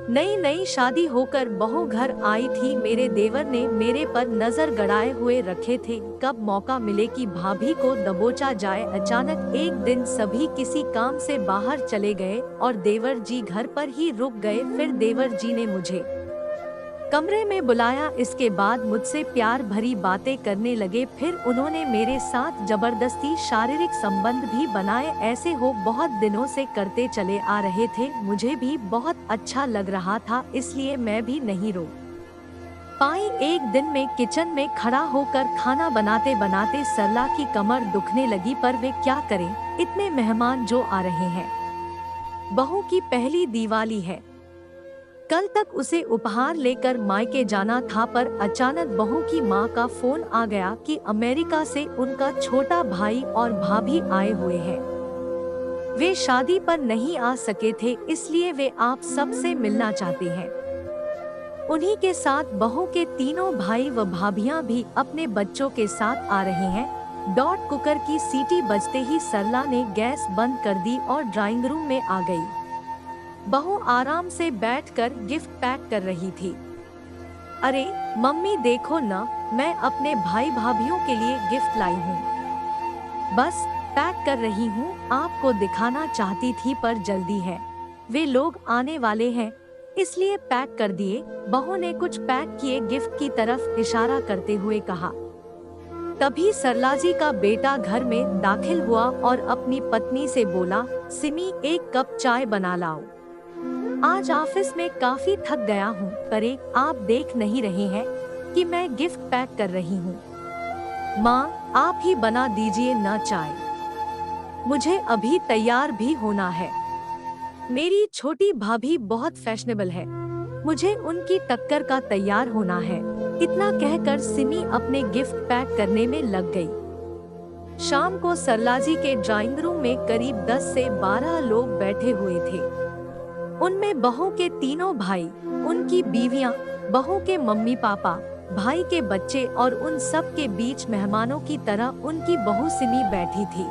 नई नई शादी होकर बहू घर आई थी। मेरे देवर ने मेरे पर नजर गड़ाए हुए रखे थे, कब मौका मिले कि भाभी को दबोचा जाए। अचानक एक दिन सभी किसी काम से बाहर चले गए और देवर जी घर पर ही रुक गए। फिर देवर जी ने मुझे कमरे में बुलाया। इसके बाद मुझसे प्यार भरी बातें करने लगे। फिर उन्होंने मेरे साथ जबरदस्ती शारीरिक संबंध भी बनाए। ऐसे हो बहुत दिनों से करते चले आ रहे थे। मुझे भी बहुत अच्छा लग रहा था, इसलिए मैं भी नहीं रोक पाई। एक दिन में किचन में खड़ा होकर खाना बनाते बनाते सरला की कमर दुखने लगी। पर वे क्या करें, इतने मेहमान जो आ रहे हैं। बहू की पहली दिवाली है, कल तक उसे उपहार लेकर मायके जाना था। पर अचानक बहू की मां का फोन आ गया कि अमेरिका से उनका छोटा भाई और भाभी आए हुए हैं। वे शादी पर नहीं आ सके थे, इसलिए वे आप सबसे मिलना चाहते हैं। उन्हीं के साथ बहू के तीनों भाई व भाभियां भी अपने बच्चों के साथ आ रहे हैं। कुकर की सीटी बजते ही सरला ने गैस बंद कर दी और ड्राइंग रूम में आ गई। बहू आराम से बैठकर गिफ्ट पैक कर रही थी। अरे मम्मी देखो ना, मैं अपने भाई भाभीओं के लिए गिफ्ट लाई हूँ। बस पैक कर रही हूँ, आपको दिखाना चाहती थी पर जल्दी है, वे लोग आने वाले हैं इसलिए पैक कर दिए। बहू ने कुछ पैक किए गिफ्ट की तरफ इशारा करते हुए कहा। तभी सरला जी का बेटा घर में दाखिल हुआ और अपनी पत्नी से बोला, सिमी एक कप चाय बना लाओ, आज ऑफिस में काफी थक गया हूँ। अरे आप देख नहीं रहे हैं कि मैं गिफ्ट पैक कर रही हूँ। माँ आप ही बना दीजिए ना चाय, मुझे अभी तैयार भी होना है। मेरी छोटी भाभी बहुत फैशनेबल है, मुझे उनकी टक्कर का तैयार होना है। इतना कहकर सिमी अपने गिफ्ट पैक करने में लग गई। शाम को सरला जी के ड्राइंग रूम में करीब 10 से 12 लोग बैठे हुए थे। उनमें बहू के तीनों भाई, उनकी बीवियां, बहू के मम्मी पापा, भाई के बच्चे और उन सब के बीच मेहमानों की तरह उनकी बहू सिमी बैठी थी।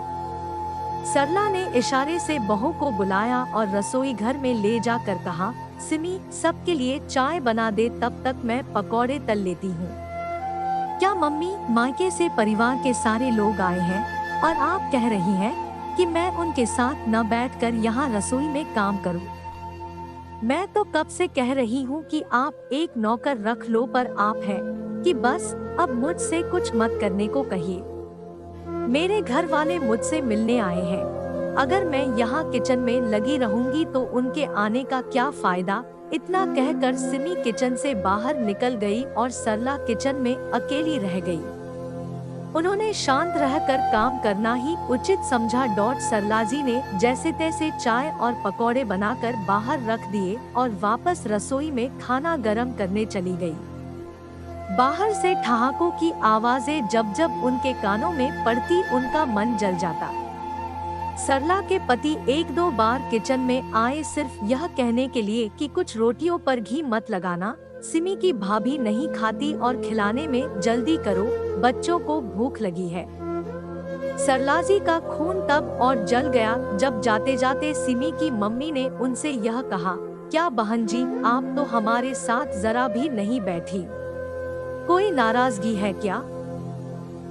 सरला ने इशारे से बहू को बुलाया और रसोई घर में ले जाकर कहा, सिमी सबके लिए चाय बना दे, तब तक मैं पकौड़े तल लेती हूँ। क्या मम्मी, मायके से परिवार के सारे लोग आए हैं और आप कह रही हैं कि मैं उनके साथ न बैठकर यहाँ रसोई में काम करूँ? मैं तो कब से कह रही हूँ कि आप एक नौकर रख लो, पर आप हैं कि बस अब मुझसे कुछ मत करने को कहिए। मेरे घर वाले मुझसे मिलने आए हैं, अगर मैं यहाँ किचन में लगी रहूंगी तो उनके आने का क्या फायदा। इतना कहकर सिमी किचन से बाहर निकल गई और सरला किचन में अकेली रह गई। उन्होंने शांत रहकर काम करना ही उचित समझा। सरला जी ने जैसे तैसे चाय और पकौड़े बनाकर बाहर रख दिए और वापस रसोई में खाना गरम करने चली गई। बाहर से ठहाकों की आवाजें जब जब उनके कानों में पड़ती उनका मन जल जाता। सरला के पति एक दो बार किचन में आए सिर्फ यह कहने के लिए कि कुछ रोटियों पर घी मत लगाना, सिमी की भाभी नहीं खाती और खिलाने में जल्दी करो, बच्चों को भूख लगी है। सरला जी का खून तब और जल गया जब जाते जाते सिमी की मम्मी ने उनसे यह कहा, क्या बहन जी आप तो हमारे साथ जरा भी नहीं बैठी, कोई नाराजगी है क्या?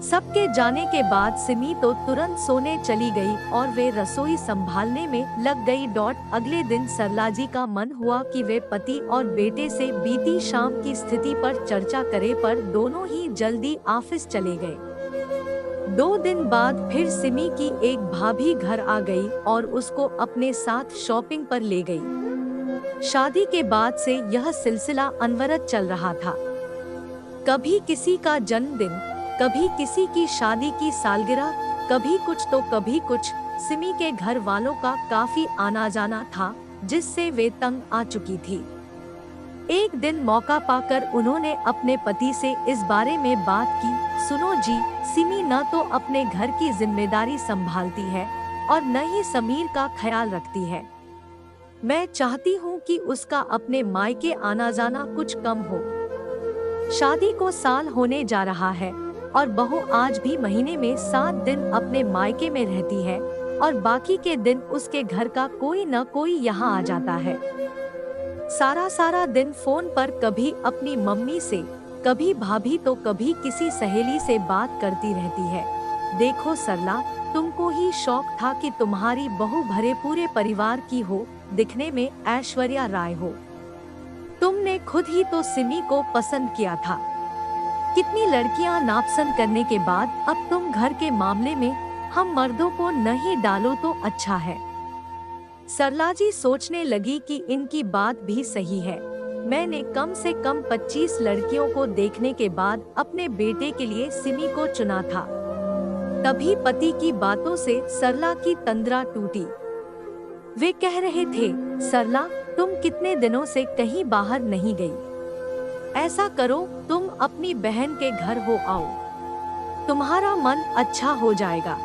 सबके जाने के बाद सिमी तो तुरंत सोने चली गई और वे रसोई संभालने में लग गई। अगले दिन सरला जी का मन हुआ कि वे पति और बेटे से बीती शाम की स्थिति पर चर्चा करें, पर दोनों ही जल्दी ऑफिस चले गए। 2 दिन बाद फिर सिमी की एक भाभी घर आ गई और उसको अपने साथ शॉपिंग पर ले गई। शादी के बाद से यह सिलसिला अनवरत चल रहा था। कभी किसी का जन्मदिन, कभी किसी की शादी की सालगिरह, कभी कुछ तो कभी कुछ। सिमी के घर वालों का काफी आना जाना था, जिससे वे तंग आ चुकी थी। एक दिन मौका पाकर उन्होंने अपने पति से इस बारे में बात की, सुनो जी, सिमी न तो अपने घर की जिम्मेदारी संभालती है और न ही समीर का ख्याल रखती है। मैं चाहती हूँ कि उसका अपने मायके आना जाना कुछ कम हो। शादी को साल होने जा रहा है और बहू आज भी महीने में 7 दिन अपने मायके में रहती है और बाकी के दिन उसके घर का कोई न कोई यहाँ आ जाता है। सारा सारा दिन फोन पर कभी अपनी मम्मी से, कभी भाभी तो कभी किसी सहेली से बात करती रहती है। देखो सरला, तुमको ही शौक था कि तुम्हारी बहू भरे पूरे परिवार की हो, दिखने में ऐश्वर्या राय हो। तुमने खुद ही तो सिमी को पसंद किया था। कितनी लड़कियां नापसंद करने के बाद अब तुम घर के मामले में हम मर्दों को नहीं डालो तो अच्छा है। सरला जी सोचने लगी कि इनकी बात भी सही है। मैंने कम से कम 25 लड़कियों को देखने के बाद अपने बेटे के लिए सिमी को चुना था। तभी पति की बातों से सरला की तंद्रा टूटी। वे कह रहे थे, सरला, तुम कितने दिनों से कहीं बाहर नहीं गई। ऐसा करो, तुम अपनी बहन के घर हो आओ, तुम्हारा मन अच्छा हो जाएगा।